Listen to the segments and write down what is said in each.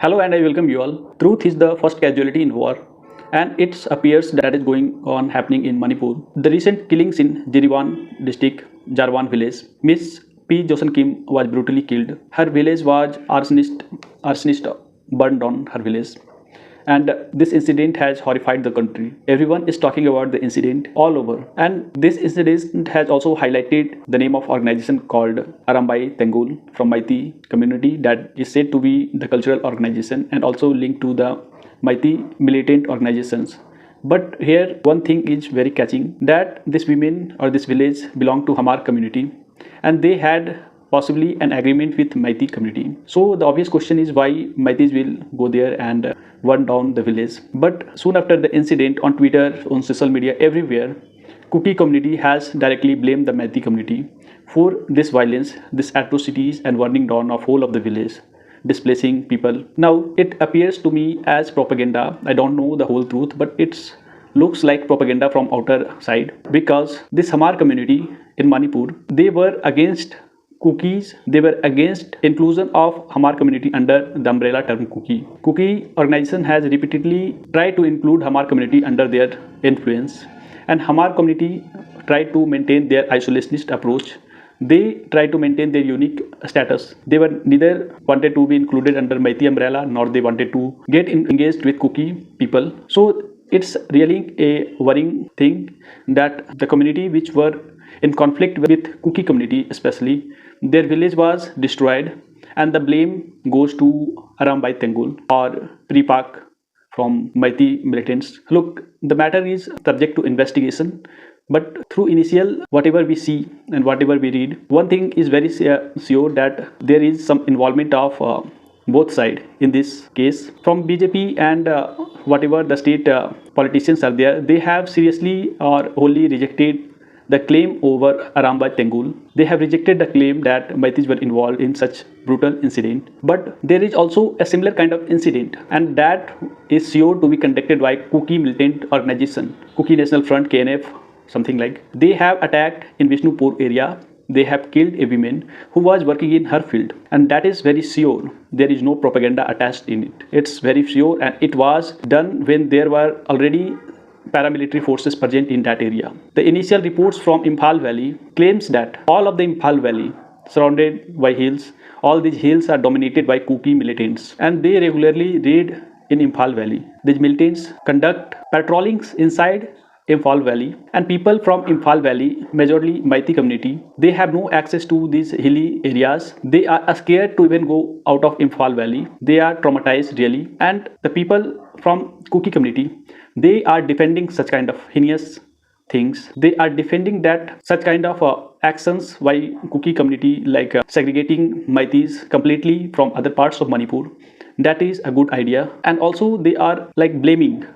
Hello and I welcome you all. Truth is the first casualty in war, and it appears that is going on happening in Manipur. The recent killings in Jiriwan district, Jarwan village, Miss P. Joseon Kim was brutally killed. Her village was arsonist burned on her village. And this incident has horrified the country. Everyone is talking about the incident all over. And this incident has also highlighted the name of organization called Arambai Tenggol from Mighty community that is said to be the cultural organization and also linked to the Mighty militant organizations. But here one thing is very catching that this women or this village belong to Hmar community and they had possibly an agreement with Mighty community. So the obvious question is why Mighties will go there and burn down the village. But soon after the incident on Twitter, on social media, everywhere, Kuki community has directly blamed the Mighty community for this violence, this atrocities and burning down of whole of the village, displacing people. Now it appears to me as propaganda. I don't know the whole truth, but it's looks like propaganda from outer side because this Hmar community in Manipur, they were against Cookies, they were against inclusion of Hmar community under the umbrella term Kuki. Kuki organization has repeatedly tried to include Hmar community under their influence, and Hmar community tried to maintain their isolationist approach. They tried to maintain their unique status. They were neither wanted to be included under Mighty umbrella nor they wanted to get engaged with Kuki people. So it's really a worrying thing that the community which were in conflict with Kuki community especially, their village was destroyed and the blame goes to Arambai Tenggol or Pripak from Mighty Militants. Look, the matter is subject to investigation, but through initial whatever we see and whatever we read, one thing is very sure that there is some involvement of both sides in this case. From BJP and whatever the state politicians are there, they have seriously or wholly rejected the claim over Arambai Tenggol. They have rejected the claim that Maitis were involved in such brutal incident. But there is also a similar kind of incident, and that is sure to be conducted by Kuki militant organization, Kuki National Front KNF, something like. They have attacked in Vishnupur area. They have killed a woman who was working in her field, and that is very sure. There is no propaganda attached in it. It's very sure, and it was done when there were already paramilitary forces present in that area. The initial reports from Imphal Valley claims that all of the Imphal Valley surrounded by hills, all these hills are dominated by Kuki militants and they regularly raid in Imphal Valley. These militants conduct patrollings inside Imphal Valley, and people from Imphal Valley, majorly Mighty community, they have no access to these hilly areas. They are scared to even go out of Imphal Valley. They are traumatized really, and the people from Kuki community, they are defending such kind of heinous things. They are defending that such kind of actions by Kuki community, like segregating Maitis completely from other parts of Manipur. That is a good idea, and also they are like blaming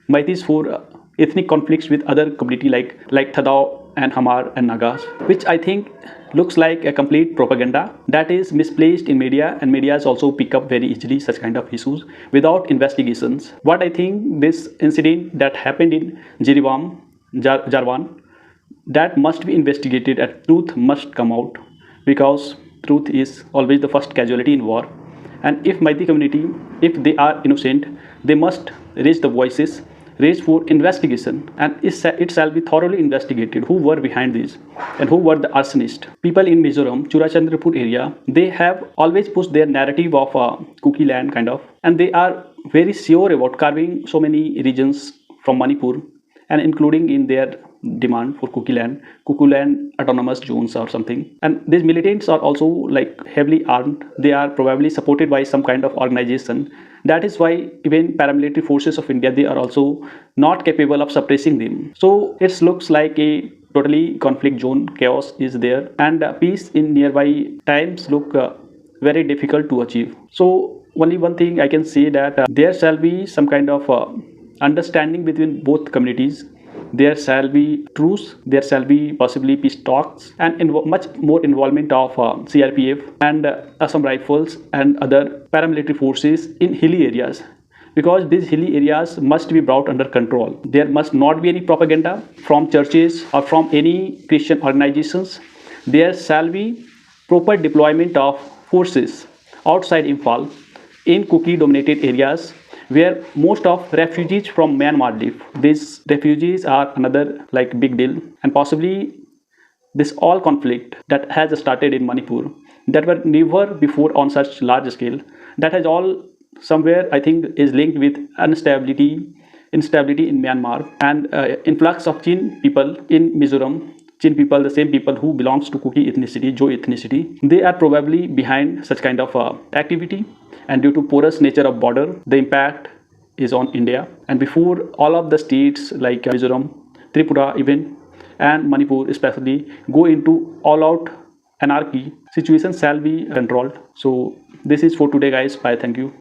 Maitis for ethnic conflicts with other community like Thadou and Hmar and Nagas, which I think looks like a complete propaganda that is misplaced in media, and medias also pick up very easily such kind of issues without investigations. What I think this incident that happened in Jarwan, that must be investigated and truth must come out, because truth is always the first casualty in war. And if Mighty community, if they are innocent, they must raise the voices, raise for investigation, and it shall be thoroughly investigated who were behind this and who were the arsonists. People in Mizoram, Churachandrapur area, they have always pushed their narrative of Kuki land kind of, and they are very sure about carving so many regions from Manipur and including in their demand for Kuki land autonomous zones or something. And these militants are also like heavily armed. They are probably supported by some kind of organization. That is why even paramilitary forces of India, they are also not capable of suppressing them. So it looks like a totally conflict zone. Chaos is there, and peace in nearby times look very difficult to achieve. So only one thing I can say, that there shall be some kind of understanding between both communities. There shall be truce, there shall be possibly peace talks, and much more involvement of CRPF and Assam Rifles and other paramilitary forces in hilly areas, because these hilly areas must be brought under control. There must not be any propaganda from churches or from any Christian organizations. There shall be proper deployment of forces outside Imphal in Kuki dominated areas where most of refugees from Myanmar live. These refugees are another like big deal, and possibly this all conflict that has started in Manipur that were never before on such large scale, that has all somewhere I think is linked with instability in Myanmar, and influx of Chin people in Mizoram. Chin people, the same people who belongs to Kuki ethnicity, Jo ethnicity, they are probably behind such kind of activity. And due to porous nature of border, the impact is on India. And before all of the states like Mizoram, Tripura even, and Manipur especially go into all-out anarchy, situation shall be controlled. So this is for today, guys. Bye. Thank you.